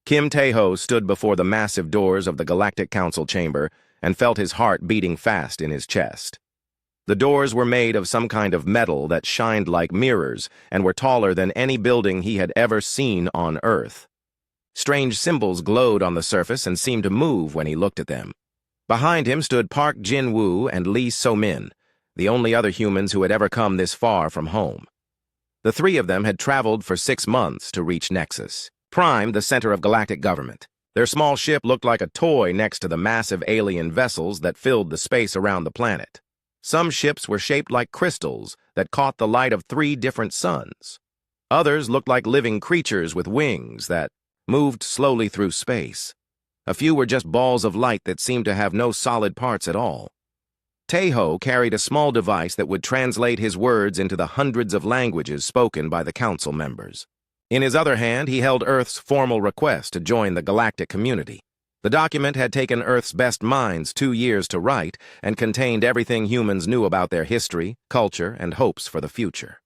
Kim Tae-ho stood before the massive doors of the Galactic Council chamber and felt his heart beating fast in his chest. The doors were made of some kind of metal that shined like mirrors and were taller than any building he had ever seen on Earth. Strange symbols glowed on the surface and seemed to move when he looked at them. Behind him stood Park Jin-woo and Lee So-min, the only other humans who had ever come this far from home. The three of them had traveled for 6 months to reach Nexus Prime, the center of galactic government. Their small ship looked like a toy next to the massive alien vessels that filled the space around the planet. Some ships were shaped like crystals that caught the light of 3 different suns. Others looked like living creatures with wings that moved slowly through space. A few were just balls of light that seemed to have no solid parts at all. Tae-ho carried a small device that would translate his words into the hundreds of languages spoken by the council members. In his other hand, he held Earth's formal request to join the galactic community. The document had taken Earth's best minds 2 years to write and contained everything humans knew about their history, culture, and hopes for the future.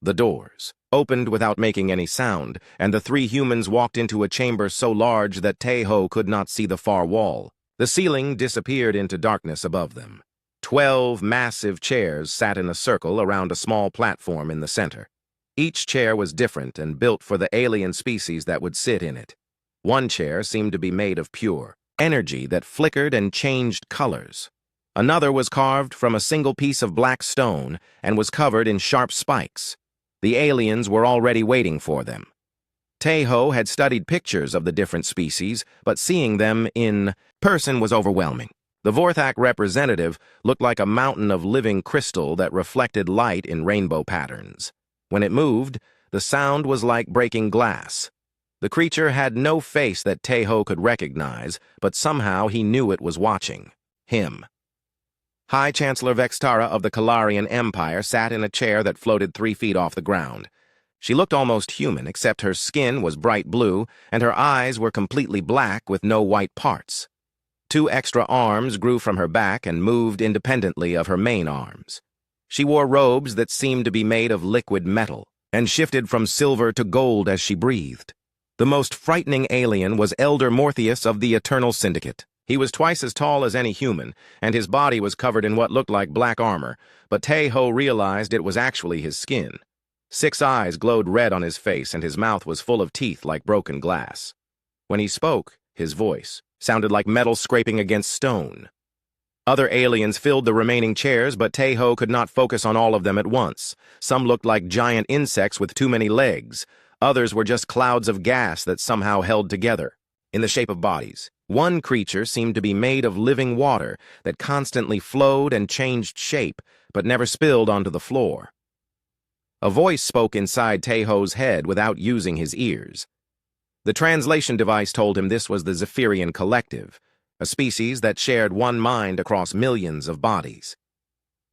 The doors opened without making any sound, and the 3 humans walked into a chamber so large that Tae-ho could not see the far wall. The ceiling disappeared into darkness above them. 12 massive chairs sat in a circle around a small platform in the center. Each chair was different and built for the alien species that would sit in it. One chair seemed to be made of pure energy that flickered and changed colors. Another was carved from a single piece of black stone and was covered in sharp spikes. The aliens were already waiting for them. Tae-ho had studied pictures of the different species, but seeing them in person was overwhelming. The Vorthak representative looked like a mountain of living crystal that reflected light in rainbow patterns. When it moved, the sound was like breaking glass. The creature had no face that Tae-ho could recognize, but somehow he knew it was watching him. High Chancellor Vextara of the Kalarian Empire sat in a chair that floated 3 feet off the ground. She looked almost human, except her skin was bright blue, and her eyes were completely black with no white parts. 2 extra arms grew from her back and moved independently of her main arms. She wore robes that seemed to be made of liquid metal, and shifted from silver to gold as she breathed. The most frightening alien was Elder Morpheus of the Eternal Syndicate. He was twice as tall as any human, and his body was covered in what looked like black armor, but Tae-ho realized it was actually his skin. 6 eyes glowed red on his face, and his mouth was full of teeth like broken glass. When he spoke, his voice sounded like metal scraping against stone. Other aliens filled the remaining chairs, but Tae-ho could not focus on all of them at once. Some looked like giant insects with too many legs. Others were just clouds of gas that somehow held together, in the shape of bodies. One creature seemed to be made of living water that constantly flowed and changed shape, but never spilled onto the floor. A voice spoke inside Tae-ho's head without using his ears. The translation device told him this was the Zephyrian Collective, a species that shared one mind across millions of bodies.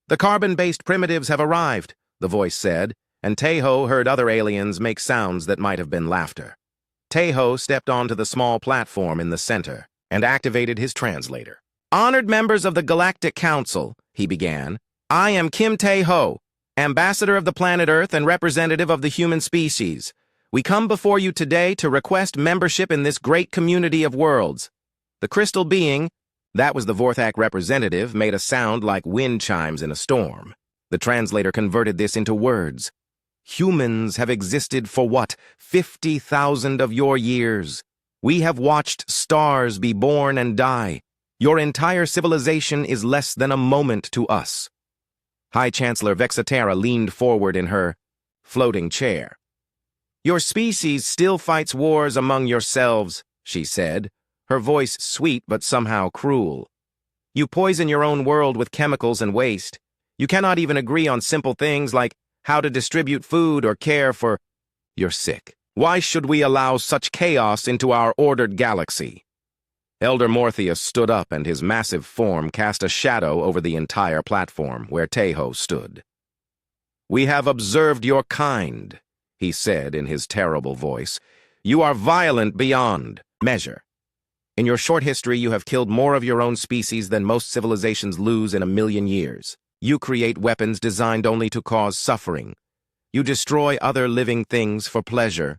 "The carbon-based primitives have arrived," the voice said, and Tae-ho heard other aliens make sounds that might have been laughter. Tae-ho stepped onto the small platform in the center and activated his translator. "Honored members of the Galactic Council," he began, "I am Kim Tae-ho, ambassador of the planet Earth and representative of the human species. We come before you today to request membership in this great community of worlds. The crystal being," that was the Vorthak representative, made a sound like wind chimes in a storm. The translator converted this into words. "Humans have existed for what, 50,000 of your years. We have watched stars be born and die. Your entire civilization is less than a moment to us." High Chancellor Vexatera leaned forward in her floating chair. "Your species still fights wars among yourselves," she said, her voice sweet but somehow cruel. "You poison your own world with chemicals and waste. You cannot even agree on simple things like how to distribute food or care for... You're sick. Why should we allow such chaos into our ordered galaxy?" Elder Morpheus stood up, and his massive form cast a shadow over the entire platform where Tae-ho stood. "We have observed your kind," he said in his terrible voice. "You are violent beyond measure. In your short history, you have killed more of your own species than most civilizations lose in 1,000,000 years. You create weapons designed only to cause suffering. You destroy other living things for pleasure."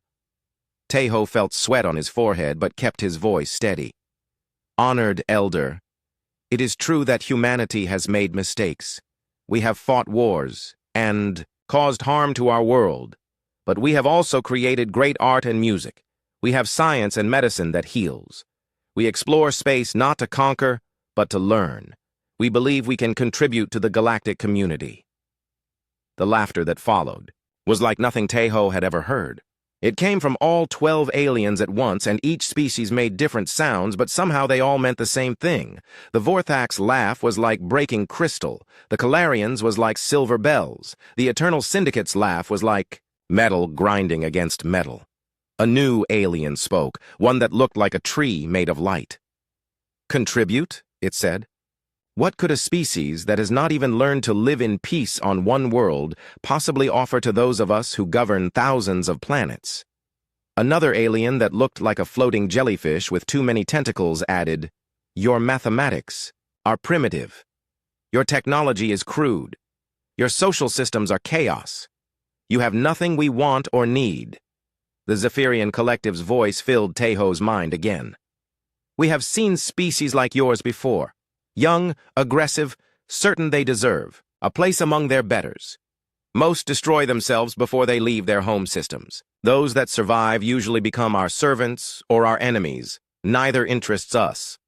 Tejo felt sweat on his forehead but kept his voice steady. "Honored Elder, it is true that humanity has made mistakes. We have fought wars and caused harm to our world. But we have also created great art and music. We have science and medicine that heals. We explore space not to conquer, but to learn. We believe we can contribute to the galactic community." The laughter that followed was like nothing Tejo had ever heard. It came from all 12 aliens at once, and each species made different sounds, but somehow they all meant the same thing. The Vorthak's laugh was like breaking crystal. The Calarians was like silver bells. The Eternal Syndicate's laugh was like metal grinding against metal. A new alien spoke, one that looked like a tree made of light. "Contribute?" it said. "What could a species that has not even learned to live in peace on one world possibly offer to those of us who govern thousands of planets?" Another alien that looked like a floating jellyfish with too many tentacles added, "Your mathematics are primitive. Your technology is crude. Your social systems are chaos. You have nothing we want or need." The Zephyrian Collective's voice filled Tejo's mind again. "We have seen species like yours before. Young, aggressive, certain they deserve a place among their betters. Most destroy themselves before they leave their home systems. Those that survive usually become our servants or our enemies. Neither interests us."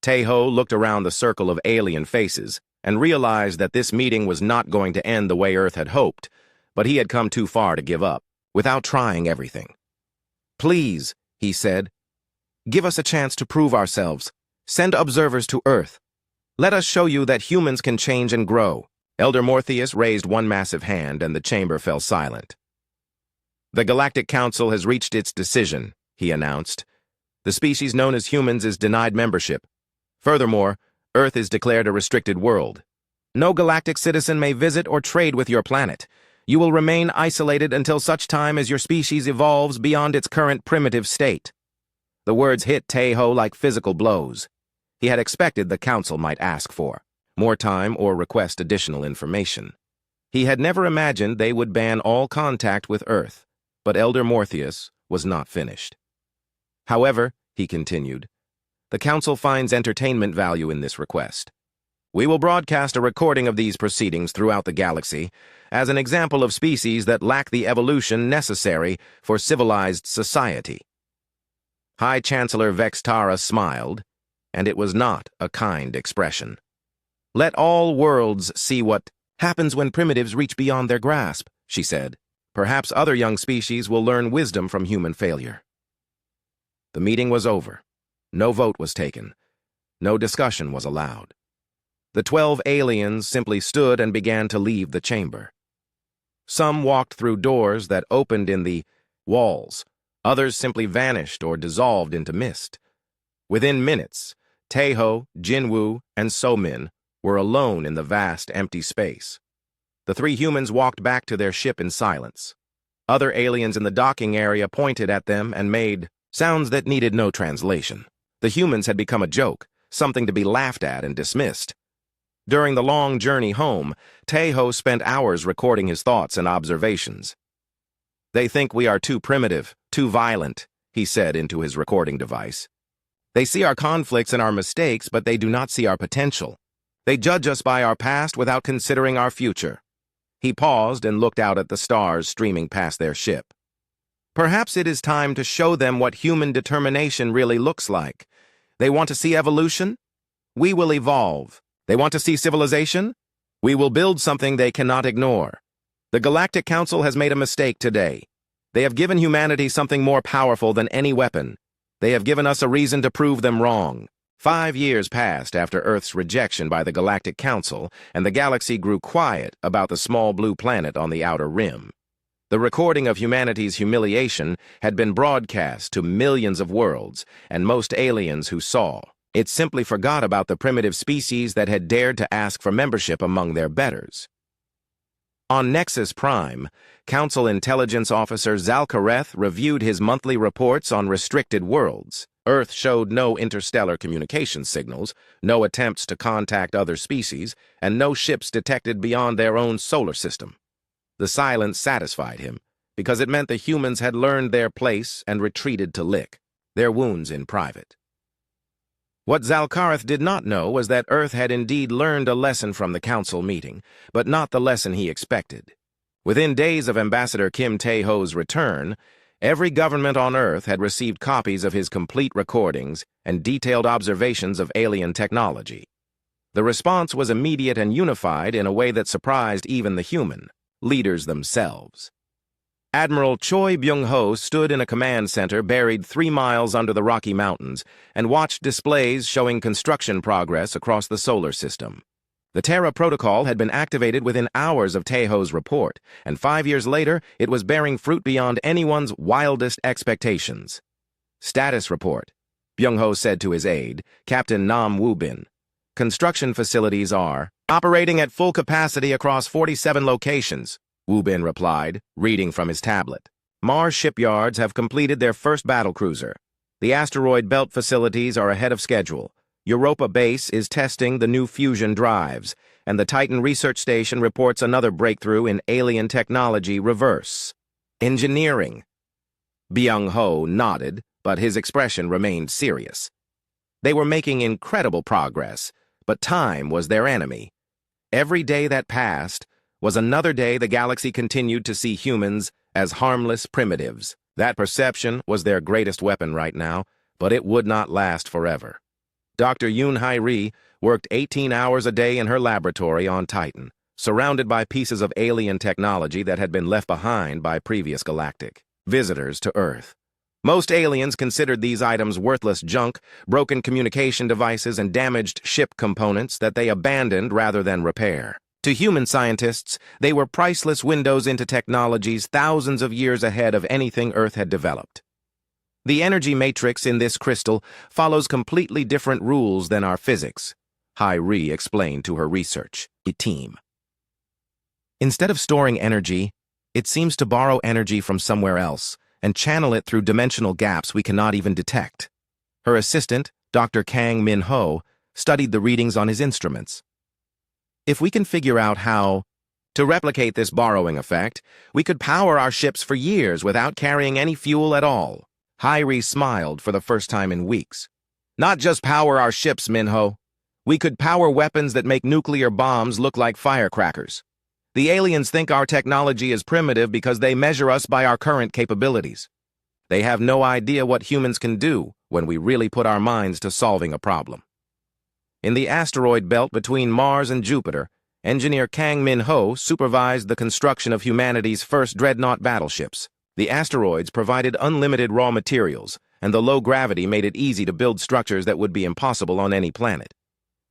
Tejo looked around the circle of alien faces and realized that this meeting was not going to end the way Earth had hoped, but he had come too far to give up, without trying everything. "Please," he said, "give us a chance to prove ourselves. Send observers to Earth. Let us show you that humans can change and grow." Elder Morpheus raised one massive hand, and the chamber fell silent. "The Galactic Council has reached its decision," he announced. "The species known as humans is denied membership. Furthermore, Earth is declared a restricted world. No galactic citizen may visit or trade with your planet. You will remain isolated until such time as your species evolves beyond its current primitive state." The words hit Tejo like physical blows. He had expected the council might ask for more time or request additional information. He had never imagined they would ban all contact with Earth, but Elder Morpheus was not finished. "However," he continued, "the council finds entertainment value in this request. We will broadcast a recording of these proceedings throughout the galaxy as an example of species that lack the evolution necessary for civilized society." High Chancellor Vextara smiled, and it was not a kind expression. "Let all worlds see what happens when primitives reach beyond their grasp," she said. "Perhaps other young species will learn wisdom from human failure." The meeting was over. No vote was taken. No discussion was allowed. The 12 aliens simply stood and began to leave the chamber. Some walked through doors that opened in the walls. Others simply vanished or dissolved into mist. Within minutes, Tejo, Jinwoo, and Somin were alone in the vast, empty space. The three humans walked back to their ship in silence. Other aliens in the docking area pointed at them and made sounds that needed no translation. The humans had become a joke, something to be laughed at and dismissed. During the long journey home, Tejo spent hours recording his thoughts and observations. "They think we are too primitive, too violent," he said into his recording device. "They see our conflicts and our mistakes, but they do not see our potential. They judge us by our past without considering our future." He paused and looked out at the stars streaming past their ship. "Perhaps it is time to show them what human determination really looks like. They want to see evolution? We will evolve. They want to see civilization? We will build something they cannot ignore. The Galactic Council has made a mistake today. They have given humanity something more powerful than any weapon. They have given us a reason to prove them wrong." 5 years passed after Earth's rejection by the Galactic Council, and the galaxy grew quiet about the small blue planet on the outer rim. The recording of humanity's humiliation had been broadcast to millions of worlds, and most aliens who saw it simply forgot about the primitive species that had dared to ask for membership among their betters. On Nexus Prime, Council Intelligence Officer Zalkareth reviewed his monthly reports on restricted worlds. Earth showed no interstellar communication signals, no attempts to contact other species, and no ships detected beyond their own solar system. The silence satisfied him, because it meant the humans had learned their place and retreated to lick their wounds in private. What Zalkarth did not know was that Earth had indeed learned a lesson from the council meeting, but not the lesson he expected. Within days of Ambassador Kim Tae-ho's return, every government on Earth had received copies of his complete recordings and detailed observations of alien technology. The response was immediate and unified in a way that surprised even the human leaders themselves. Admiral Choi Byung-ho stood in a command center buried 3 miles under the Rocky Mountains and watched displays showing construction progress across the solar system. The Terra Protocol had been activated within hours of Tae-ho's report, and 5 years later it was bearing fruit beyond anyone's wildest expectations. Status report, Byung-ho said to his aide, Captain Nam Woo-bin. Construction facilities are operating at full capacity across 47 locations, Woo-bin replied, reading from his tablet. Mars shipyards have completed their first battlecruiser. The asteroid belt facilities are ahead of schedule. Europa Base is testing the new fusion drives, and the Titan Research Station reports another breakthrough in alien technology reverse engineering. Byung-ho nodded, but his expression remained serious. They were making incredible progress, but time was their enemy. Every day that passed was another day the galaxy continued to see humans as harmless primitives. That perception was their greatest weapon right now, but it would not last forever. Dr. Yoon Hai-ri worked 18 hours a day in her laboratory on Titan, surrounded by pieces of alien technology that had been left behind by previous galactic visitors to Earth. Most aliens considered these items worthless junk, broken communication devices, and damaged ship components that they abandoned rather than repair. To human scientists, they were priceless windows into technologies thousands of years ahead of anything Earth had developed. The energy matrix in this crystal follows completely different rules than our physics, Hai-ri explained to her research team. Instead of storing energy, it seems to borrow energy from somewhere else and channel it through dimensional gaps we cannot even detect. Her assistant, Dr. Kang Min-ho, studied the readings on his instruments. If we can figure out how to replicate this borrowing effect, we could power our ships for years without carrying any fuel at all. Hai-ri smiled for the first time in weeks. Not just power our ships, Min-ho. We could power weapons that make nuclear bombs look like firecrackers. The aliens think our technology is primitive because they measure us by our current capabilities. They have no idea what humans can do when we really put our minds to solving a problem. In the asteroid belt between Mars and Jupiter, engineer Kang Min-ho supervised the construction of humanity's first dreadnought battleships. The asteroids provided unlimited raw materials, and the low gravity made it easy to build structures that would be impossible on any planet.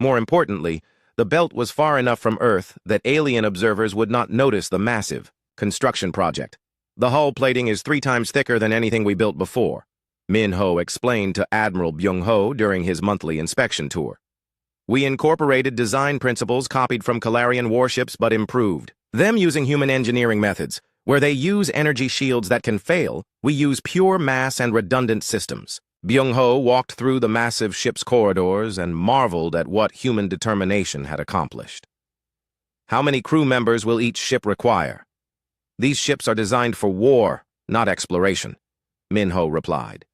More importantly, the belt was far enough from Earth that alien observers would not notice the massive construction project. The hull plating is 3 times thicker than anything we built before, Min-ho explained to Admiral Byung-ho during his monthly inspection tour. We incorporated design principles copied from Kalarian warships but improved them using human engineering methods. Where they use energy shields that can fail, we use pure mass and redundant systems. Byung-ho walked through the massive ship's corridors and marveled at what human determination had accomplished. How many crew members will each ship require? These ships are designed for war, not exploration, Min-ho replied.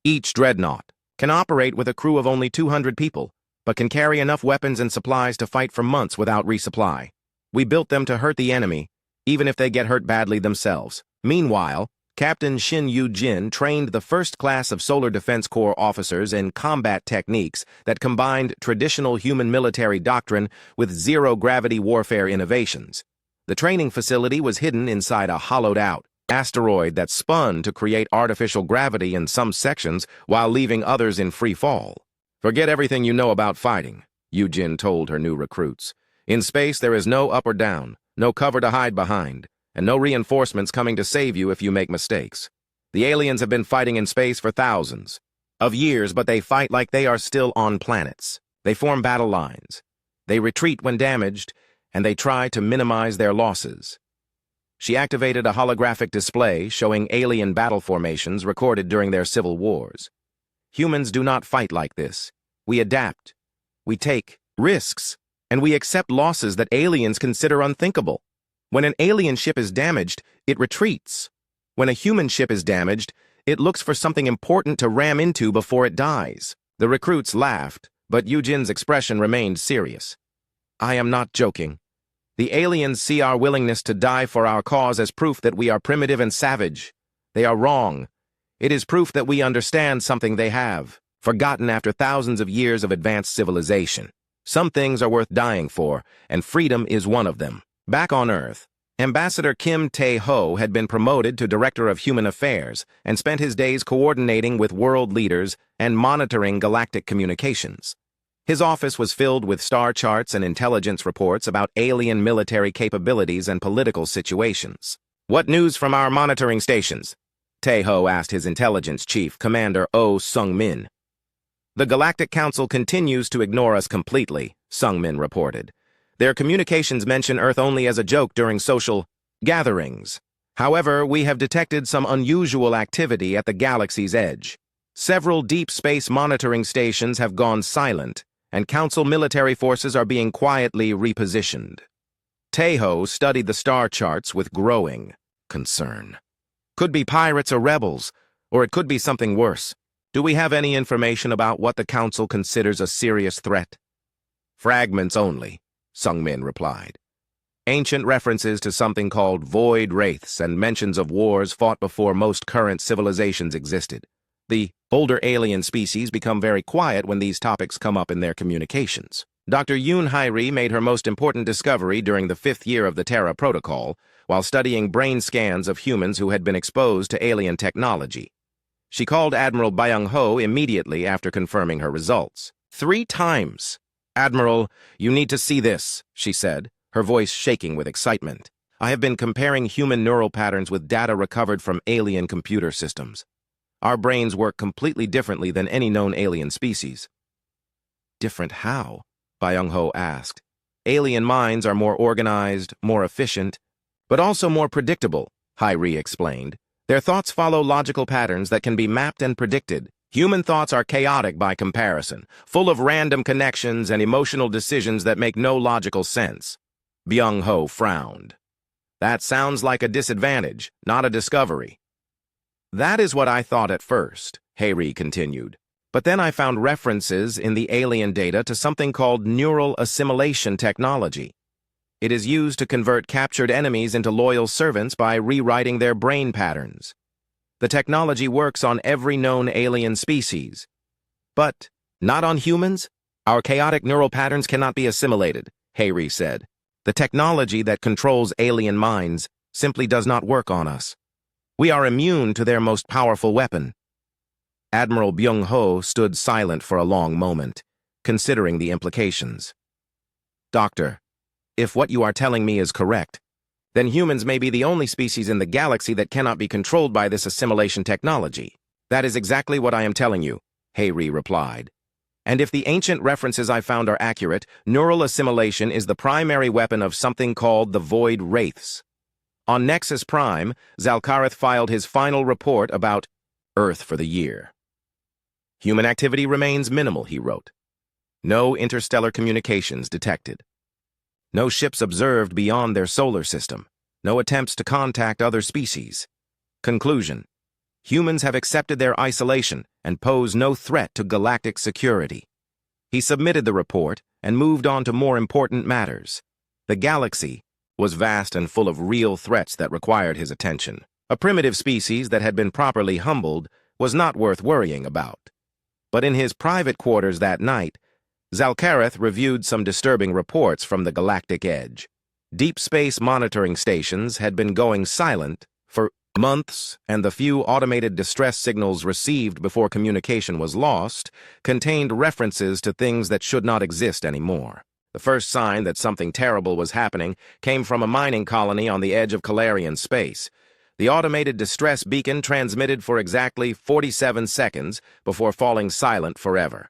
Each dreadnought can operate with a crew of only 200 people, but can carry enough weapons and supplies to fight for months without resupply. We built them to hurt the enemy, even if they get hurt badly themselves. Meanwhile, Captain Shin Yu-jin trained the first class of Solar Defense Corps officers in combat techniques that combined traditional human military doctrine with zero-gravity warfare innovations. The training facility was hidden inside a hollowed-out asteroid that spun to create artificial gravity in some sections while leaving others in free fall. Forget everything you know about fighting, Yu-jin told her new recruits. In space, there is no up or down, no cover to hide behind, and no reinforcements coming to save you if you make mistakes. The aliens have been fighting in space for thousands of years, but they fight like they are still on planets. They form battle lines. They retreat when damaged, and they try to minimize their losses. She activated a holographic display showing alien battle formations recorded during their civil wars. Humans do not fight like this. We adapt. We take risks, and we accept losses that aliens consider unthinkable. When an alien ship is damaged, it retreats. When a human ship is damaged, it looks for something important to ram into before it dies. The recruits laughed, but Yujin's expression remained serious. I am not joking. The aliens see our willingness to die for our cause as proof that we are primitive and savage. They are wrong. It is proof that we understand something they have, forgotten after thousands of years of advanced civilization. Some things are worth dying for, and freedom is one of them. Back on Earth, Ambassador Kim Tae-ho had been promoted to Director of Human Affairs and spent his days coordinating with world leaders and monitoring galactic communications. His office was filled with star charts and intelligence reports about alien military capabilities and political situations. What news from our monitoring stations? Tae-ho asked his intelligence chief, Commander Oh Sung-min. The Galactic Council continues to ignore us completely, Sung-min reported. Their communications mention Earth only as a joke during social gatherings. However, we have detected some unusual activity at the galaxy's edge. Several deep space monitoring stations have gone silent, and Council military forces are being quietly repositioned. Tae-ho studied the star charts with growing concern. Could be pirates or rebels, or it could be something worse. Do we have any information about what the Council considers a serious threat? Fragments only, Sung-min replied. Ancient references to something called void wraiths and mentions of wars fought before most current civilizations existed. The older alien species become very quiet when these topics come up in their communications. Dr. Yoon Hairi made her most important discovery during the 5th year of the Terra Protocol, while studying brain scans of humans who had been exposed to alien technology. She called Admiral Byung-ho immediately after confirming her results. 3 times. Admiral, you need to see this, she said, her voice shaking with excitement. I have been comparing human neural patterns with data recovered from alien computer systems. Our brains work completely differently than any known alien species. Different how? Byung-ho asked. Alien minds are more organized, more efficient, but also more predictable, Hairi explained. Their thoughts follow logical patterns that can be mapped and predicted. Human thoughts are chaotic by comparison, full of random connections and emotional decisions that make no logical sense. Byung-ho frowned. That sounds like a disadvantage, not a discovery. That is what I thought at first, Hairi continued. But then I found references in the alien data to something called neural assimilation technology. It is used to convert captured enemies into loyal servants by rewriting their brain patterns. The technology works on every known alien species. But not on humans? Our chaotic neural patterns cannot be assimilated, Hairi said. The technology that controls alien minds simply does not work on us. We are immune to their most powerful weapon. Admiral Byung-ho stood silent for a long moment, considering the implications. Doctor, if what you are telling me is correct, then humans may be the only species in the galaxy that cannot be controlled by this assimilation technology. That is exactly what I am telling you, Hairi replied. And if the ancient references I found are accurate, neural assimilation is the primary weapon of something called the Void Wraiths. On Nexus Prime, Zalkareth filed his final report about Earth for the year. Human activity remains minimal, he wrote. No interstellar communications detected. No ships observed beyond their solar system. No attempts to contact other species. Conclusion: humans have accepted their isolation and pose no threat to galactic security. He submitted the report and moved on to more important matters. The galaxy was vast and full of real threats that required his attention. A primitive species that had been properly humbled was not worth worrying about. But in his private quarters that night, Zalkareth reviewed some disturbing reports from the galactic edge. Deep space monitoring stations had been going silent for months, and the few automated distress signals received before communication was lost contained references to things that should not exist anymore. The first sign that something terrible was happening came from a mining colony on the edge of Calarian space. The automated distress beacon transmitted for exactly 47 seconds before falling silent forever.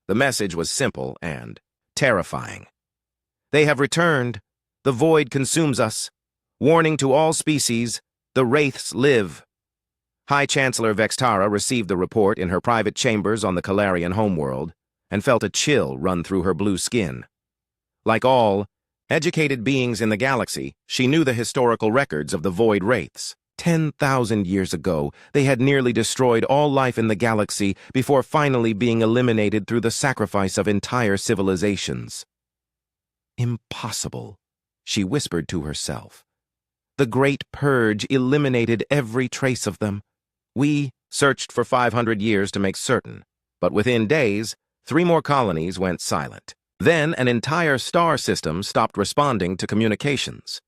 The message was simple and terrifying. They have returned. The void consumes us. Warning to all species, the wraiths live. High Chancellor Vextara received the report in her private chambers on the Calarian homeworld and felt a chill run through her blue skin. Like all educated beings in the galaxy, she knew the historical records of the void wraiths. 10,000 years ago, they had nearly destroyed all life in the galaxy before finally being eliminated through the sacrifice of entire civilizations. Impossible, she whispered to herself. The Great Purge eliminated every trace of them. We searched for 500 years to make certain, but within days, 3 more colonies went silent. Then an entire star system stopped responding to communications.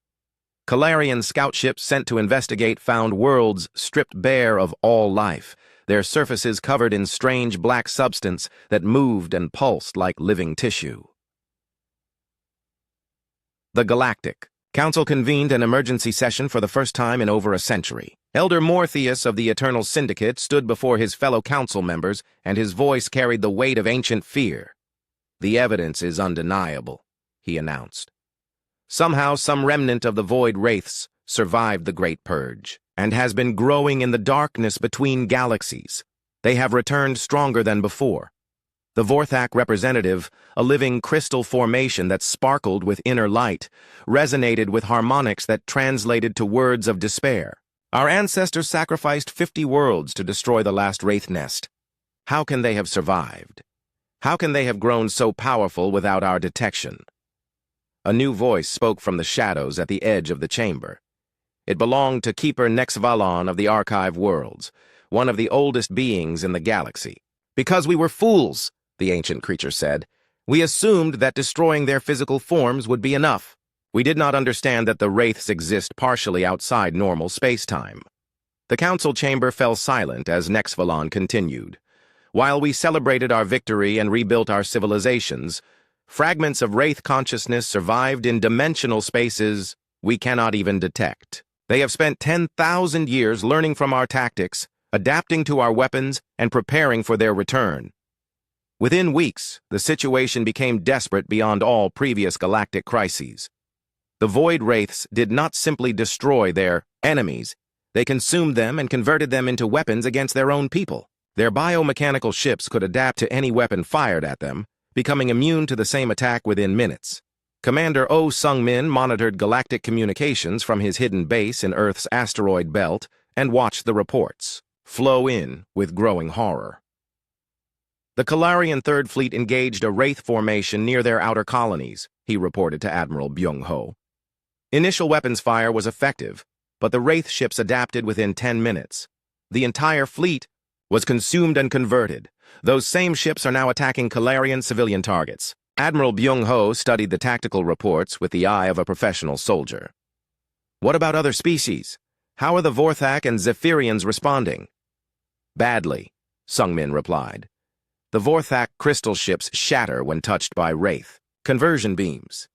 Calarian scout ships sent to investigate found worlds stripped bare of all life, their surfaces covered in strange black substance that moved and pulsed like living tissue. The Galactic Council convened an emergency session for the first time in over a century. Elder Morpheus of the Eternal Syndicate stood before his fellow council members, and his voice carried the weight of ancient fear. "The evidence is undeniable," he announced. Somehow, some remnant of the Void Wraiths survived the Great Purge, and has been growing in the darkness between galaxies. They have returned stronger than before. The Vorthak representative, a living crystal formation that sparkled with inner light, resonated with harmonics that translated to words of despair. "Our ancestors sacrificed 50 worlds to destroy the last Wraith nest. How can they have survived? How can they have grown so powerful without our detection?" A new voice spoke from the shadows at the edge of the chamber. It belonged to Keeper Nexvalon of the Archive Worlds, one of the oldest beings in the galaxy. "Because we were fools," the ancient creature said. "We assumed that destroying their physical forms would be enough. We did not understand that the Wraiths exist partially outside normal space-time." The council chamber fell silent as Nexvalon continued. "While we celebrated our victory and rebuilt our civilizations, fragments of Wraith consciousness survived in dimensional spaces we cannot even detect. They have spent 10,000 years learning from our tactics, adapting to our weapons, and preparing for their return. Within weeks, the situation became desperate beyond all previous galactic crises. The Void Wraiths did not simply destroy their enemies, they consumed them and converted them into weapons against their own people. Their biomechanical ships could adapt to any weapon fired at them, becoming immune to the same attack within minutes. Commander Oh Sung-min monitored galactic communications from his hidden base in Earth's asteroid belt and watched the reports flow in with growing horror. The Calarian Third Fleet engaged a Wraith formation near their outer colonies, he reported to Admiral Byung-ho. Initial weapons fire was effective, but the Wraith ships adapted within 10 minutes. The entire fleet was consumed and converted. Those same ships are now attacking Calarian civilian targets. Admiral Byung-ho studied the tactical reports with the eye of a professional soldier. "What about other species? How are the Vorthak and Zephyrians responding?" "Badly," Sung-min replied. "The Vorthak crystal ships shatter when touched by Wraith conversion beams.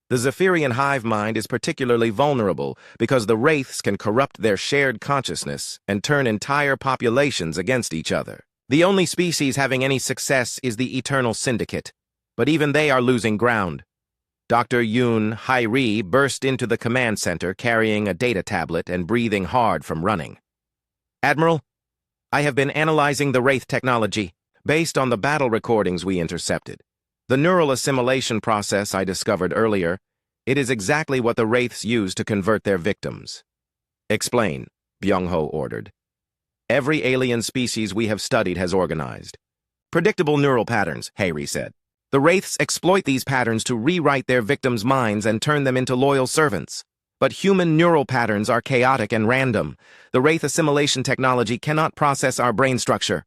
The Zephyrian hive mind is particularly vulnerable because the Wraiths can corrupt their shared consciousness and turn entire populations against each other. The only species having any success is the Eternal Syndicate, but even they are losing ground." Dr. Yoon Hai-ri burst into the command center carrying a data tablet and breathing hard from running. "Admiral, I have been analyzing the Wraith technology based on the battle recordings we intercepted. The neural assimilation process I discovered earlier, it is exactly what the Wraiths use to convert their victims." "Explain," Byung-ho ordered. "Every alien species we have studied has organized predictable neural patterns," Hai-ri said. "The Wraiths exploit these patterns to rewrite their victims' minds and turn them into loyal servants. But human neural patterns are chaotic and random. The Wraith assimilation technology cannot process our brain structure."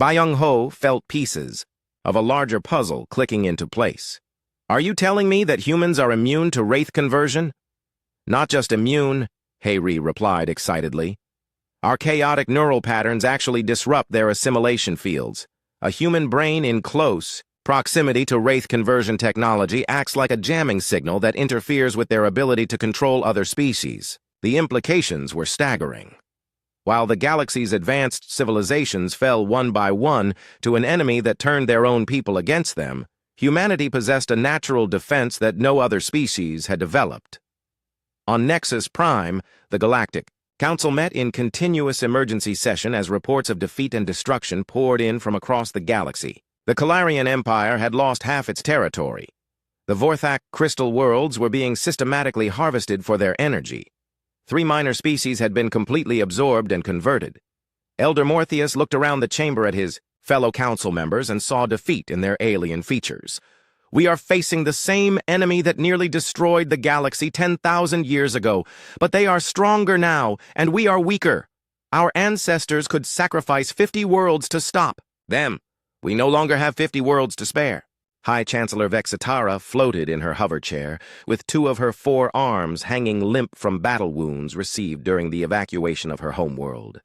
Byung-ho felt pieces of a larger puzzle clicking into place. "Are you telling me that humans are immune to Wraith conversion?" "Not just immune," Hai-ri replied excitedly. "Our chaotic neural patterns actually disrupt their assimilation fields. A human brain in close proximity to Wraith conversion technology acts like a jamming signal that interferes with their ability to control other species." The implications were staggering. While the galaxy's advanced civilizations fell one by one to an enemy that turned their own people against them, humanity possessed a natural defense that no other species had developed. On Nexus Prime, the Galactic Council met in continuous emergency session as reports of defeat and destruction poured in from across the galaxy. The Calarian Empire had lost half its territory. The Vorthak crystal worlds were being systematically harvested for their energy. 3 minor species had been completely absorbed and converted. Elder Morpheus looked around the chamber at his fellow council members and saw defeat in their alien features. We are facing the same enemy that nearly destroyed the galaxy 10,000 years ago, but they are stronger now, and we are weaker. Our ancestors could sacrifice 50 worlds to stop them. We no longer have 50 worlds to spare. High Chancellor Vexitara floated in her hover chair, with 2 of her 4 arms hanging limp from battle wounds received during the evacuation of her homeworld.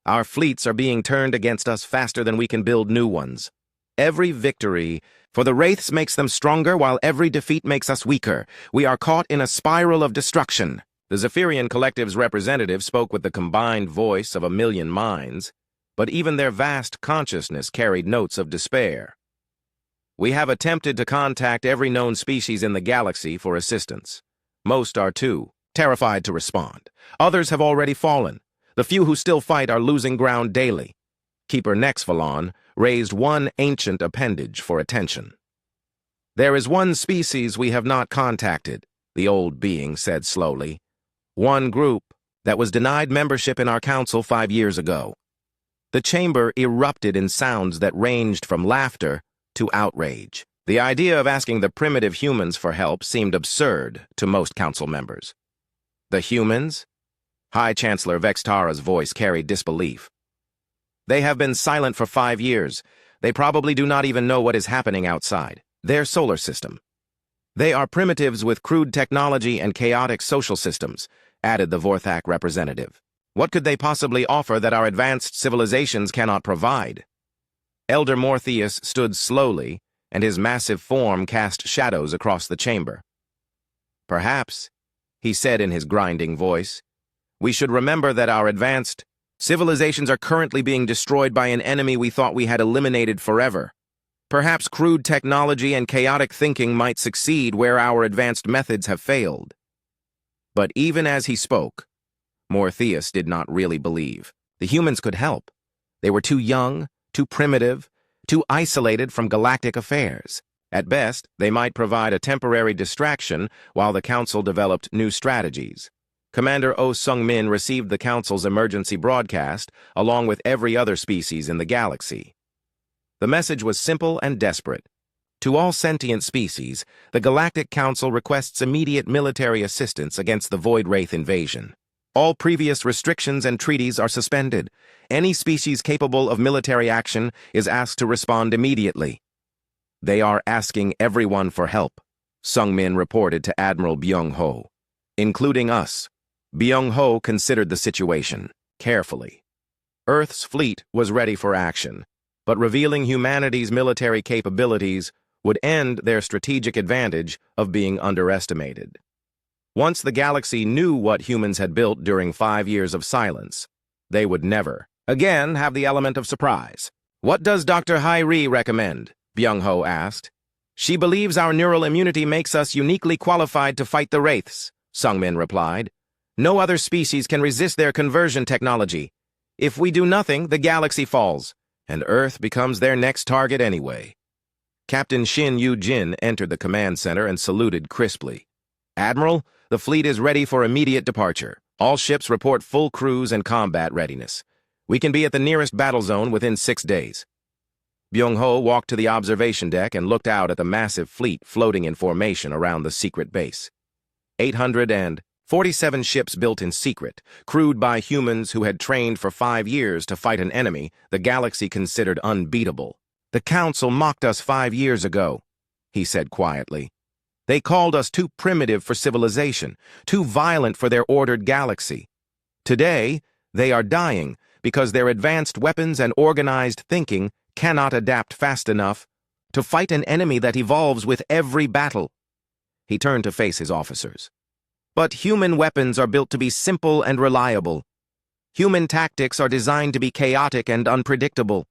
Our fleets are being turned against us faster than we can build new ones. Every victory for the Wraiths makes them stronger, while every defeat makes us weaker. We are caught in a spiral of destruction. The Zephyrian Collective's representative spoke with the combined voice of 1,000,000 minds, but even their vast consciousness carried notes of despair. We have attempted to contact every known species in the galaxy for assistance. Most are too terrified to respond. Others have already fallen. The few who still fight are losing ground daily. Keeper Nexvalon raised one ancient appendage for attention. There is one species we have not contacted, the old being said slowly. One group that was denied membership in our council 5 years ago. The chamber erupted in sounds that ranged from laughter to outrage. The idea of asking the primitive humans for help seemed absurd to most council members. The humans? High Chancellor Vextara's voice carried disbelief. They have been silent for 5 years. They probably do not even know what is happening outside their solar system. They are primitives with crude technology and chaotic social systems, added the Vorthak representative. What could they possibly offer that our advanced civilizations cannot provide? Elder Morpheus stood slowly, and his massive form cast shadows across the chamber. Perhaps, he said in his grinding voice, we should remember that our advanced civilizations are currently being destroyed by an enemy we thought we had eliminated forever. Perhaps crude technology and chaotic thinking might succeed where our advanced methods have failed. But even as he spoke, Morpheus did not really believe. The humans could help. They were too young, too primitive, too isolated from galactic affairs. At best, they might provide a temporary distraction while the Council developed new strategies. Commander Oh Sung-min received the Council's emergency broadcast, along with every other species in the galaxy. The message was simple and desperate. To all sentient species, the Galactic Council requests immediate military assistance against the Void Wraith invasion. All previous restrictions and treaties are suspended. Any species capable of military action is asked to respond immediately. They are asking everyone for help, Sung-min reported to Admiral Byung-ho, including us. Byung-ho considered the situation carefully. Earth's fleet was ready for action, but revealing humanity's military capabilities would end their strategic advantage of being underestimated. Once the galaxy knew what humans had built during 5 years of silence, they would never again have the element of surprise. What does Dr. Hai-Ri recommend? Byung-ho asked. She believes our neural immunity makes us uniquely qualified to fight the Wraiths, Sung-min replied. No other species can resist their conversion technology. If we do nothing, the galaxy falls, and Earth becomes their next target anyway. Captain Shin Yu-jin entered the command center and saluted crisply. Admiral, the fleet is ready for immediate departure. All ships report full cruise and combat readiness. We can be at the nearest battle zone within 6 days. Byung-ho walked to the observation deck and looked out at the massive fleet floating in formation around the secret base. 847 ships built in secret, crewed by humans who had trained for 5 years to fight an enemy the galaxy considered unbeatable. The Council mocked us 5 years ago, he said quietly. They called us too primitive for civilization, too violent for their ordered galaxy. Today, they are dying because their advanced weapons and organized thinking cannot adapt fast enough to fight an enemy that evolves with every battle. He turned to face his officers. But human weapons are built to be simple and reliable. Human tactics are designed to be chaotic and unpredictable.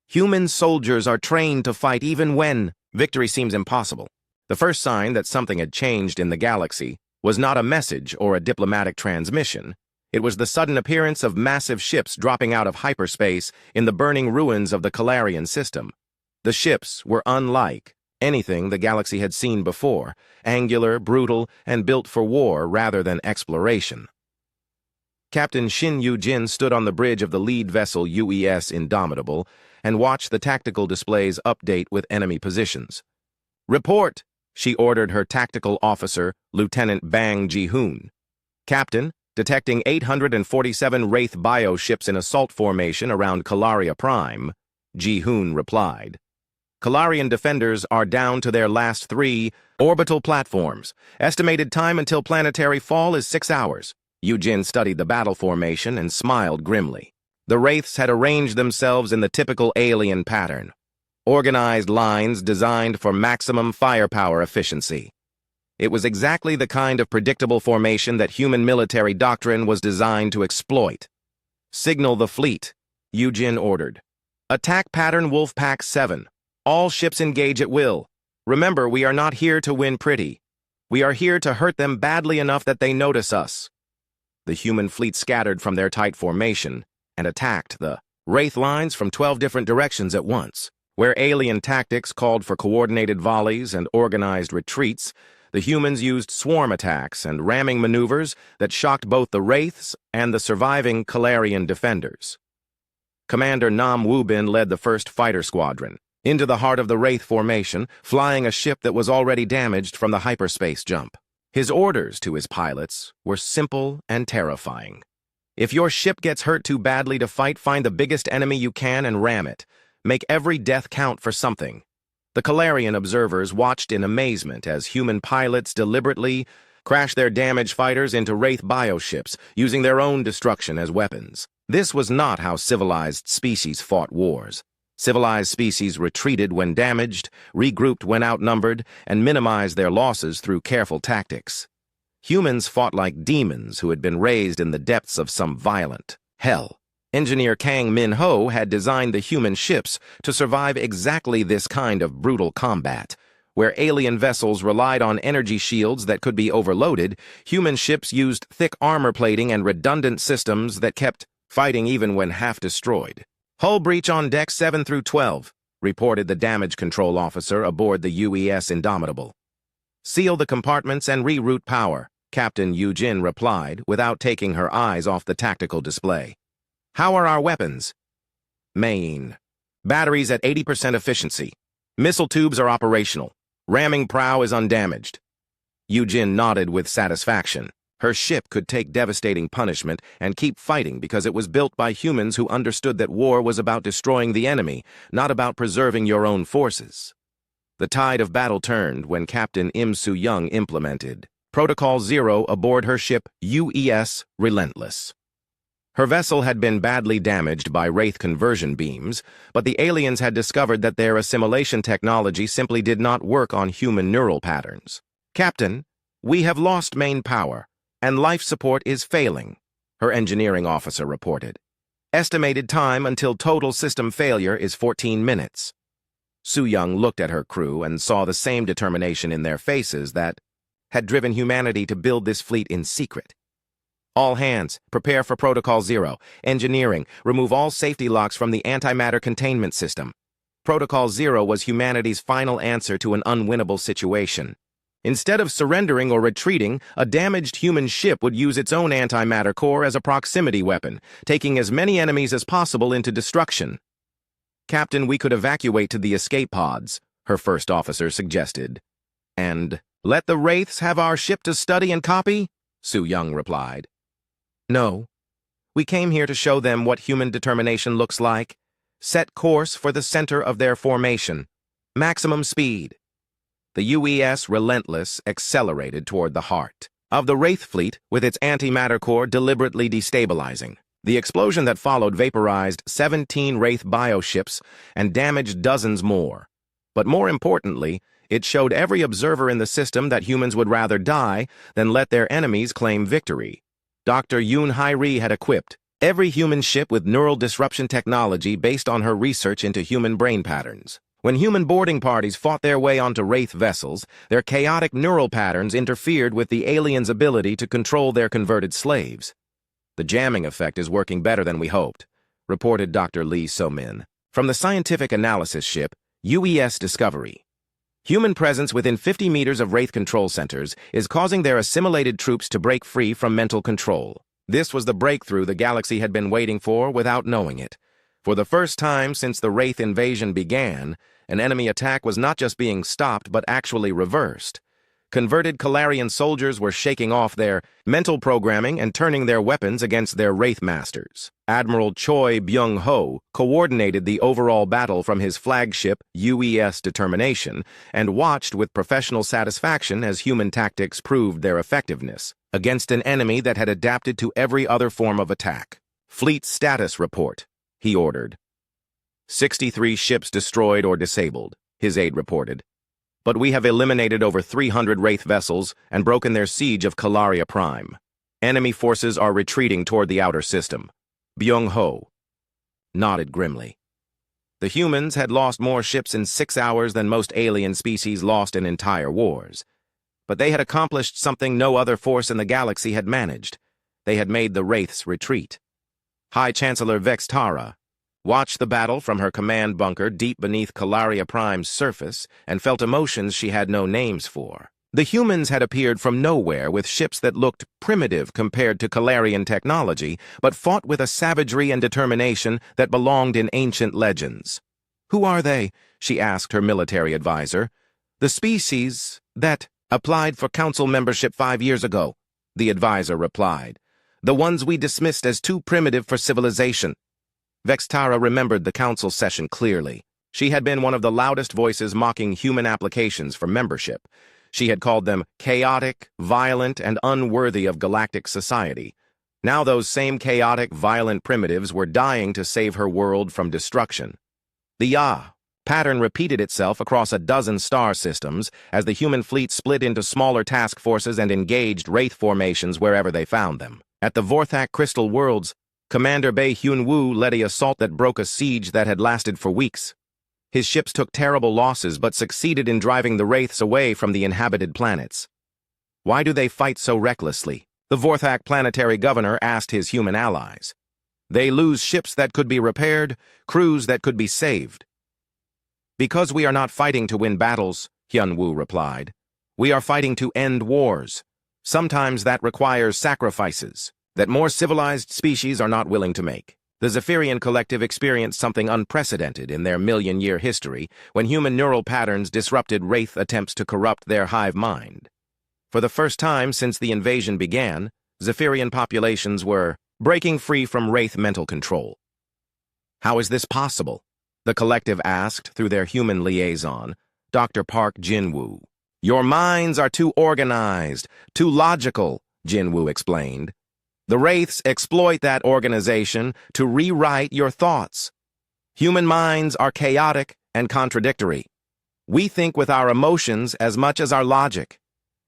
Human soldiers are trained to fight even when victory seems impossible. The first sign that something had changed in the galaxy was not a message or a diplomatic transmission. It was the sudden appearance of massive ships dropping out of hyperspace in the burning ruins of the Calarian system. The ships were unlike anything the galaxy had seen before, angular, brutal, and built for war rather than exploration. Captain Shin Yu-jin stood on the bridge of the lead vessel UES Indomitable and watched the tactical displays update with enemy positions. "Report!" she ordered her tactical officer, Lieutenant Bang Ji-hoon. "Captain, detecting 847 Wraith bioships in assault formation around Kalaria Prime," Ji-hoon replied. "Kalarian defenders are down to their last 3 orbital platforms. Estimated time until planetary fall is 6 hours. Yu-jin studied the battle formation and smiled grimly. The Wraiths had arranged themselves in the typical alien pattern. Organized lines designed for maximum firepower efficiency. It was exactly the kind of predictable formation that human military doctrine was designed to exploit. "Signal the fleet," Yu-jin ordered. "Attack pattern Wolfpack 7. All ships engage at will. Remember, we are not here to win pretty. We are here to hurt them badly enough that they notice us." The human fleet scattered from their tight formation and attacked the Wraith lines from 12 different directions at once. Where alien tactics called for coordinated volleys and organized retreats, the humans used swarm attacks and ramming maneuvers that shocked both the Wraiths and the surviving Kalarian defenders. Commander Nam Woo-bin led the 1st Fighter Squadron into the heart of the Wraith formation, flying a ship that was already damaged from the hyperspace jump. His orders to his pilots were simple and terrifying. "If your ship gets hurt too badly to fight, find the biggest enemy you can and ram it. Make every death count for something." The Kalarian observers watched in amazement as human pilots deliberately crashed their damaged fighters into Wraith bioships, using their own destruction as weapons. This was not how civilized species fought wars. Civilized species retreated when damaged, regrouped when outnumbered, and minimized their losses through careful tactics. Humans fought like demons who had been raised in the depths of some violent hell. Engineer Kang Min-ho had designed the human ships to survive exactly this kind of brutal combat. Where alien vessels relied on energy shields that could be overloaded, human ships used thick armor plating and redundant systems that kept fighting even when half destroyed. "Hull breach on decks 7 through 12, reported the damage control officer aboard the UES Indomitable. "Seal the compartments and reroute power," Captain Yu-jin replied without taking her eyes off the tactical display. "How are our weapons?" "Main. Batteries at 80% efficiency. Missile tubes are operational. Ramming prow is undamaged." Yu-jin nodded with satisfaction. Her ship could take devastating punishment and keep fighting because it was built by humans who understood that war was about destroying the enemy, not about preserving your own forces. The tide of battle turned when Captain Im Soo-young implemented Protocol 0 aboard her ship UES Relentless. Her vessel had been badly damaged by Wraith conversion beams, but the aliens had discovered that their assimilation technology simply did not work on human neural patterns. "Captain, we have lost main power, and life support is failing," her engineering officer reported. "Estimated time until total system failure is 14 minutes. Soo-young looked at her crew and saw the same determination in their faces that had driven humanity to build this fleet in secret. "All hands, prepare for Protocol 0. Engineering, remove all safety locks from the antimatter containment system." Protocol 0 was humanity's final answer to an unwinnable situation. Instead of surrendering or retreating, a damaged human ship would use its own antimatter core as a proximity weapon, taking as many enemies as possible into destruction. "Captain, we could evacuate to the escape pods," her first officer suggested. "And let the Wraiths have our ship to study and copy?" Soo-young replied. "No. We came here to show them what human determination looks like. Set course for the center of their formation. Maximum speed." The UES Relentless accelerated toward the heart of the Wraith fleet with its antimatter core deliberately destabilizing. The explosion that followed vaporized 17 Wraith bioships and damaged dozens more. But more importantly, it showed every observer in the system that humans would rather die than let their enemies claim victory. Dr. Yoon Hai-ri had equipped every human ship with neural disruption technology based on her research into human brain patterns. When human boarding parties fought their way onto Wraith vessels, their chaotic neural patterns interfered with the aliens' ability to control their converted slaves. "The jamming effect is working better than we hoped," reported Dr. Lee So-min from the scientific analysis ship UES Discovery. "Human presence within 50 meters of Wraith control centers is causing their assimilated troops to break free from mental control. This was the breakthrough the galaxy had been waiting for without knowing it. For the first time since the Wraith invasion began, an enemy attack was not just being stopped but actually reversed. Converted Calarian soldiers were shaking off their mental programming and turning their weapons against their Wraith masters. Admiral Choi Byung-ho coordinated the overall battle from his flagship UES Determination and watched with professional satisfaction as human tactics proved their effectiveness against an enemy that had adapted to every other form of attack. Fleet status report, he ordered. 63 ships destroyed or disabled, his aide reported. But we have eliminated over 300 Wraith vessels and broken their siege of Calaria Prime. Enemy forces are retreating toward the outer system. Byung-ho nodded grimly. The humans had lost more ships in 6 hours than most alien species lost in entire wars. But they had accomplished something no other force in the galaxy had managed. They had made the Wraiths retreat. High Chancellor Vextara watched the battle from her command bunker deep beneath Calaria Prime's surface and felt emotions she had no names for. The humans had appeared from nowhere with ships that looked primitive compared to Calarian technology, but fought with a savagery and determination that belonged in ancient legends. "Who are they?" she asked her military advisor. "The species that applied for council membership 5 years ago," the advisor replied. "The ones we dismissed as too primitive for civilization." Vextara remembered the council session clearly. She had been one of the loudest voices mocking human applications for membership. She had called them chaotic, violent, and unworthy of galactic society. Now those same chaotic, violent primitives were dying to save her world from destruction. The pattern repeated itself across a dozen star systems as the human fleet split into smaller task forces and engaged Wraith formations wherever they found them. At the Vorthak Crystal Worlds, Commander Bae Hyun-woo led an assault that broke a siege that had lasted for weeks. His ships took terrible losses but succeeded in driving the Wraiths away from the inhabited planets. "Why do they fight so recklessly?" the Vorthak planetary governor asked his human allies. "They lose ships that could be repaired, crews that could be saved." "Because we are not fighting to win battles," Hyun-woo replied. "We are fighting to end wars. Sometimes that requires sacrifices that more civilized species are not willing to make." The Zephyrian collective experienced something unprecedented in their million-year history when human neural patterns disrupted Wraith attempts to corrupt their hive mind. For the first time since the invasion began, Zephyrian populations were breaking free from Wraith mental control. "How is this possible?" the collective asked through their human liaison, Dr. Park Jin-woo. "Your minds are too organized, too logical," Jin-woo explained. "The Wraiths exploit that organization to rewrite your thoughts. Human minds are chaotic and contradictory. We think with our emotions as much as our logic.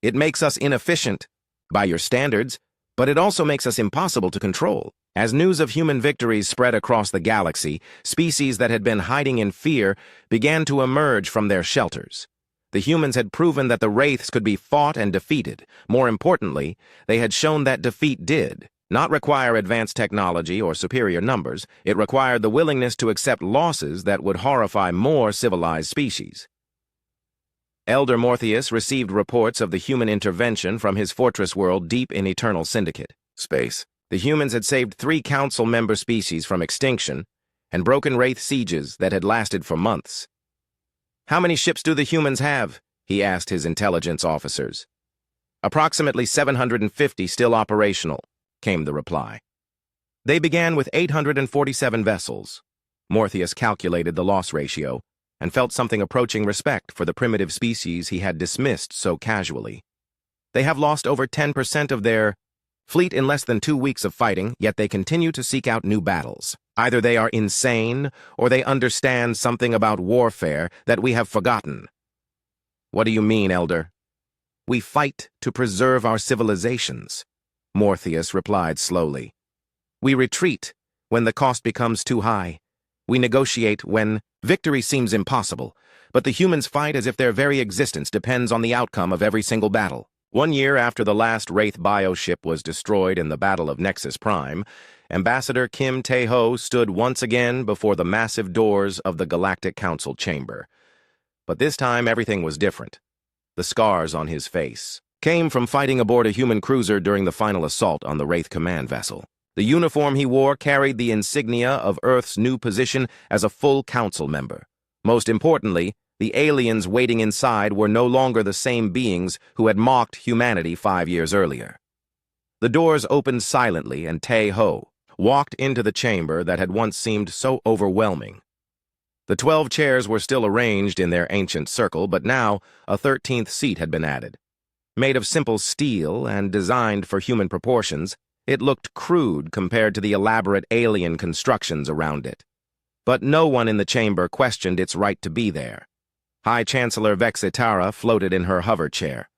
It makes us inefficient, by your standards, but it also makes us impossible to control." As news of human victories spread across the galaxy, species that had been hiding in fear began to emerge from their shelters. The humans had proven that the Wraiths could be fought and defeated. More importantly, they had shown that defeat did not require advanced technology or superior numbers. It required the willingness to accept losses that would horrify more civilized species. Elder Morpheus received reports of the human intervention from his fortress world deep in Eternal Syndicate space. The humans had saved 3 council member species from extinction and broken Wraith sieges that had lasted for months. "How many ships do the humans have?" he asked his intelligence officers. "Approximately 750 still operational," came the reply. "They began with 847 vessels." Morpheus calculated the loss ratio and felt something approaching respect for the primitive species he had dismissed so casually. "They have lost over 10% of their fleet in less than 2 weeks of fighting, yet they continue to seek out new battles. Either they are insane, or they understand something about warfare that we have forgotten." "What do you mean, Elder?" "We fight to preserve our civilizations," Morpheus replied slowly. "We retreat when the cost becomes too high. We negotiate when victory seems impossible, but the humans fight as if their very existence depends on the outcome of every single battle." 1 year after the last Wraith bioship was destroyed in the Battle of Nexus Prime, Ambassador Kim Tae-ho stood once again before the massive doors of the Galactic Council chamber. But this time everything was different. The scars on his face, came from fighting aboard a human cruiser during the final assault on the Wraith command vessel. The uniform he wore carried the insignia of Earth's new position as a full council member. Most importantly, the aliens waiting inside were no longer the same beings who had mocked humanity 5 years earlier. The doors opened silently, and Tae-ho walked into the chamber that had once seemed so overwhelming. The 12 chairs were still arranged in their ancient circle, but now a 13th seat had been added. Made of simple steel and designed for human proportions, it looked crude compared to the elaborate alien constructions around it. But no one in the chamber questioned its right to be there. High Chancellor Vexitara floated in her hover chair.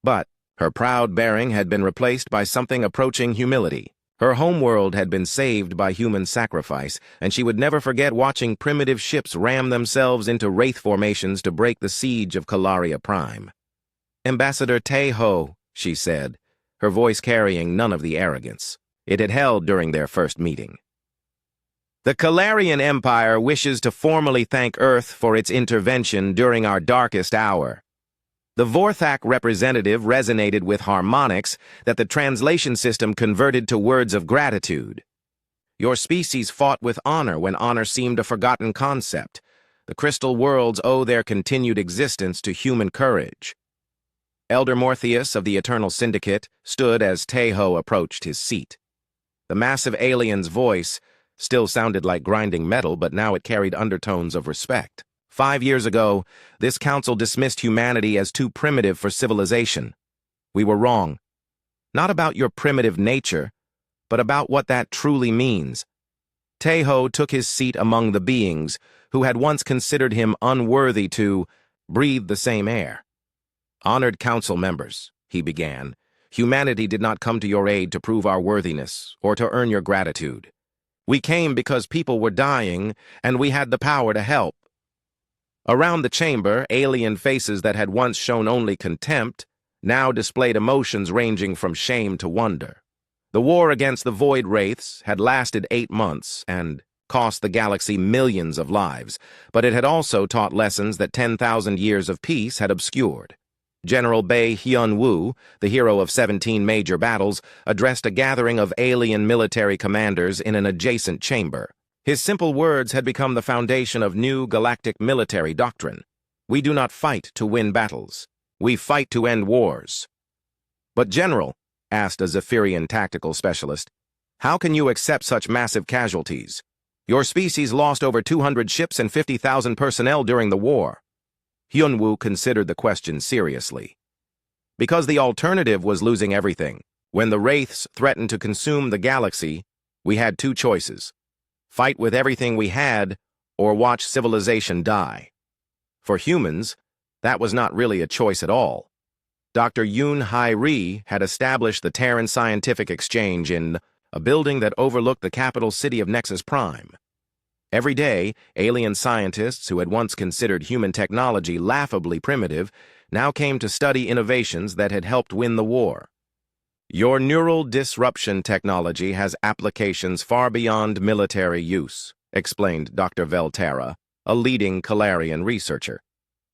But her proud bearing had been replaced by something approaching humility. Her homeworld had been saved by human sacrifice, and she would never forget watching primitive ships ram themselves into wraith formations to break the siege of Calaria Prime. "Ambassador Tae-ho," she said, her voice carrying none of the arrogance it had held during their first meeting. "The Calarian Empire wishes to formally thank Earth for its intervention during our darkest hour." The Vorthak representative resonated with harmonics that the translation system converted to words of gratitude. "Your species fought with honor when honor seemed a forgotten concept. The crystal worlds owe their continued existence to human courage." Elder Morpheus of the Eternal Syndicate stood as Tae-ho approached his seat. The massive alien's voice still sounded like grinding metal, but now it carried undertones of respect. 5 years ago, this council dismissed humanity as too primitive for civilization. We were wrong. Not about your primitive nature, but about what that truly means. Tae-ho took his seat among the beings who had once considered him unworthy to breathe the same air. "Honored council members," he began, "humanity did not come to your aid to prove our worthiness or to earn your gratitude. We came because people were dying, and we had the power to help." Around the chamber, alien faces that had once shown only contempt now displayed emotions ranging from shame to wonder. The war against the Void Wraiths had lasted 8 months and cost the galaxy millions of lives, but it had also taught lessons that 10,000 years of peace had obscured. General Bae Hyun-woo, the hero of 17 major battles, addressed a gathering of alien military commanders in an adjacent chamber. His simple words had become the foundation of new galactic military doctrine. "We do not fight to win battles. We fight to end wars." "But General," asked a Zephyrian tactical specialist, "how can you accept such massive casualties? Your species lost over 200 ships and 50,000 personnel during the war." Hyun-woo considered the question seriously. "Because the alternative was losing everything. When the Wraiths threatened to consume the galaxy, we had 2 choices. Fight with everything we had, or watch civilization die. For humans, that was not really a choice at all. Dr. Yoon Hai-ri had established the Terran Scientific Exchange in a building that overlooked the capital city of Nexus Prime. Every day, alien scientists who had once considered human technology laughably primitive now came to study innovations that had helped win the war. Your neural disruption technology has applications far beyond military use, explained Dr. Velterra, a leading Calarian researcher.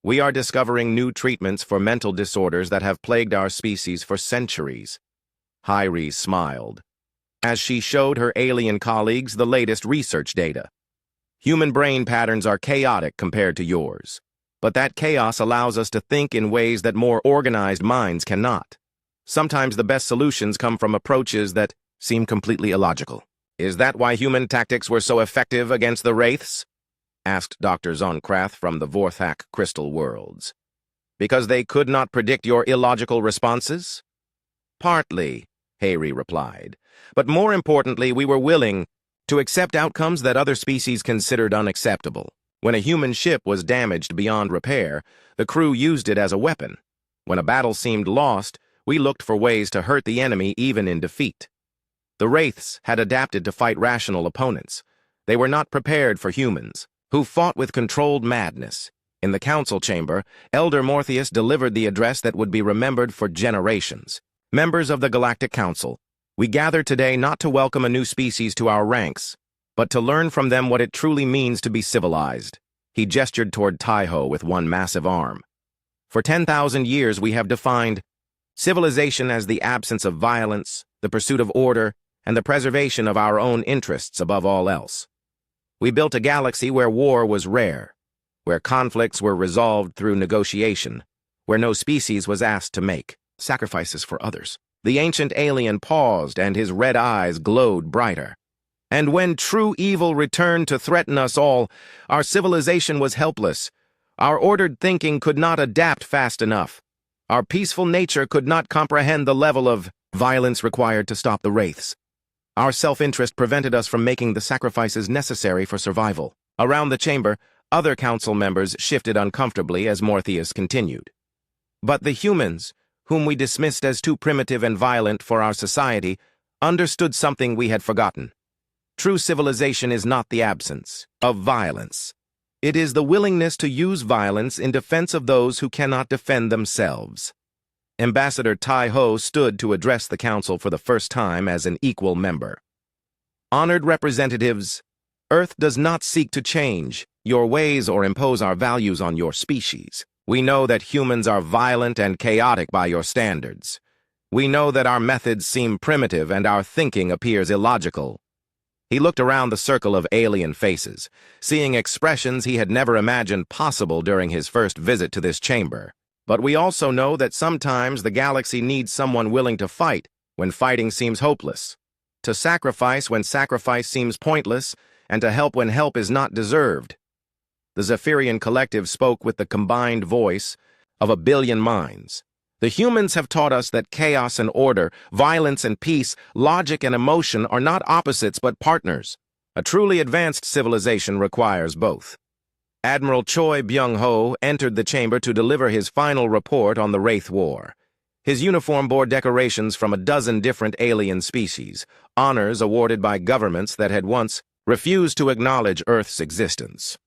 We are discovering new treatments for mental disorders that have plagued our species for centuries. Hyrie smiled as she showed her alien colleagues the latest research data. Human brain patterns are chaotic compared to yours, but that chaos allows us to think in ways that more organized minds cannot. Sometimes the best solutions come from approaches that seem completely illogical. Is that why human tactics were so effective against the Wraiths? Asked Dr. Zonkrath from the Vorthak Crystal Worlds. Because they could not predict your illogical responses? Partly, Hayri replied. But more importantly, we were willing to accept outcomes that other species considered unacceptable. When a human ship was damaged beyond repair, the crew used it as a weapon. When a battle seemed lost, we looked for ways to hurt the enemy even in defeat. The Wraiths had adapted to fight rational opponents. They were not prepared for humans, who fought with controlled madness. In the council chamber, Elder Morpheus delivered the address that would be remembered for generations. Members of the Galactic Council, we gather today not to welcome a new species to our ranks, but to learn from them what it truly means to be civilized. He gestured toward Tae-ho with one massive arm. For 10,000 years we have defined Civilization as the absence of violence, the pursuit of order, and the preservation of our own interests above all else. We built a galaxy where war was rare, where conflicts were resolved through negotiation, where no species was asked to make sacrifices for others. The ancient alien paused, and his red eyes glowed brighter. And when true evil returned to threaten us all, our civilization was helpless. Our ordered thinking could not adapt fast enough. Our peaceful nature could not comprehend the level of violence required to stop the wraiths. Our self-interest prevented us from making the sacrifices necessary for survival. Around the chamber, other council members shifted uncomfortably as Morpheus continued. But the humans, whom we dismissed as too primitive and violent for our society, understood something we had forgotten. True civilization is not the absence of violence. It is the willingness to use violence in defense of those who cannot defend themselves. Ambassador Tai Ho stood to address the council for the first time as an equal member. Honored representatives, Earth does not seek to change your ways or impose our values on your species. We know that humans are violent and chaotic by your standards. We know that our methods seem primitive and our thinking appears illogical. He looked around the circle of alien faces, seeing expressions he had never imagined possible during his first visit to this chamber. But we also know that sometimes the galaxy needs someone willing to fight when fighting seems hopeless, to sacrifice when sacrifice seems pointless, and to help when help is not deserved. The Zephyrian Collective spoke with the combined voice of a billion minds. The humans have taught us that chaos and order, violence and peace, logic and emotion are not opposites but partners. A truly advanced civilization requires both. Admiral Choi Byung-ho entered the chamber to deliver his final report on the Wraith War. His uniform bore decorations from a dozen different alien species, honors awarded by governments that had once refused to acknowledge Earth's existence.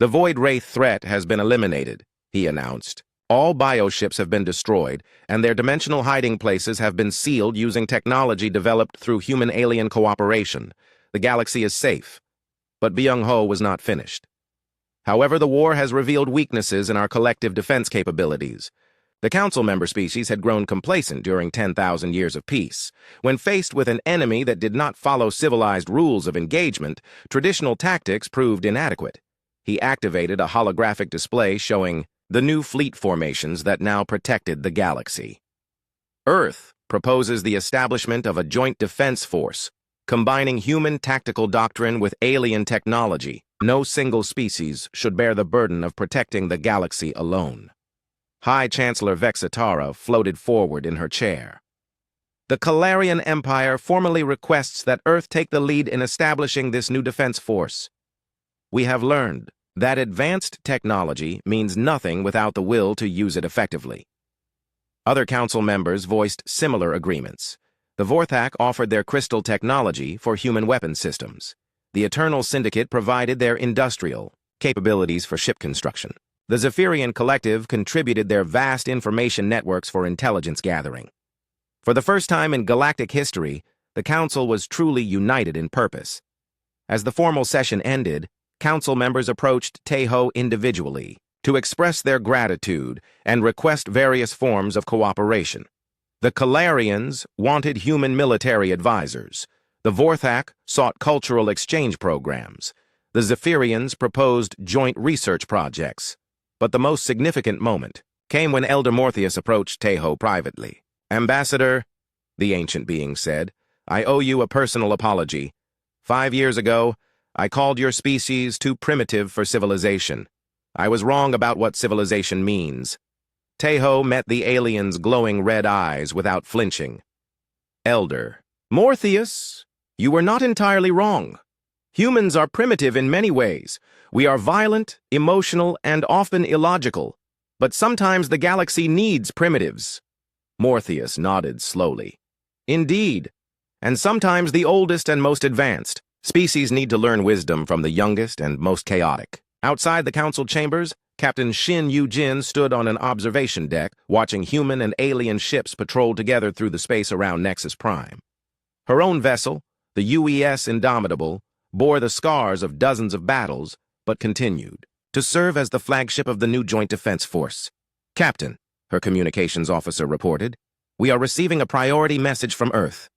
The Void Wraith threat has been eliminated, he announced. All bioships have been destroyed, and their dimensional hiding places have been sealed using technology developed through human-alien cooperation. The galaxy is safe. But Byung-ho was not finished. However, the war has revealed weaknesses in our collective defense capabilities. The council member species had grown complacent during 10,000 years of peace. When faced with an enemy that did not follow civilized rules of engagement, traditional tactics proved inadequate. He activated a holographic display showing the new fleet formations that now protected the galaxy. Earth proposes the establishment of a joint defense force, combining human tactical doctrine with alien technology. No single species should bear the burden of protecting the galaxy alone. High Chancellor Vexitara floated forward in her chair. The Calarian Empire formally requests that Earth take the lead in establishing this new defense force. We have learned that advanced technology means nothing without the will to use it effectively. Other council members voiced similar agreements. The Vorthak offered their crystal technology for human weapon systems. The Eternal Syndicate provided their industrial capabilities for ship construction. The Zephyrian Collective contributed their vast information networks for intelligence gathering. For the first time in galactic history, the Council was truly united in purpose. As the formal session ended, Council members approached Taeho individually to express their gratitude and request various forms of cooperation. The Calarians wanted human military advisors. The Vorthak sought cultural exchange programs. The Zephyrians proposed joint research projects. But the most significant moment came when Elder Morpheus approached Taeho privately. "Ambassador," the ancient being said, "I owe you a personal apology. 5 years ago, I called your species too primitive for civilization. I was wrong about what civilization means." Taeho met the alien's glowing red eyes without flinching. "Elder Morpheus, you were not entirely wrong. Humans are primitive in many ways. We are violent, emotional, and often illogical. But sometimes the galaxy needs primitives." Morpheus nodded slowly. "Indeed. And sometimes the oldest and most advanced species need to learn wisdom from the youngest and most chaotic." Outside the council chambers, Captain Shin Yu-jin stood on an observation deck, watching human and alien ships patrol together through the space around Nexus Prime. Her own vessel, the UES Indomitable, bore the scars of dozens of battles, but continued to serve as the flagship of the new Joint Defense Force. "Captain," her communications officer reported, We are receiving a priority message from Earth.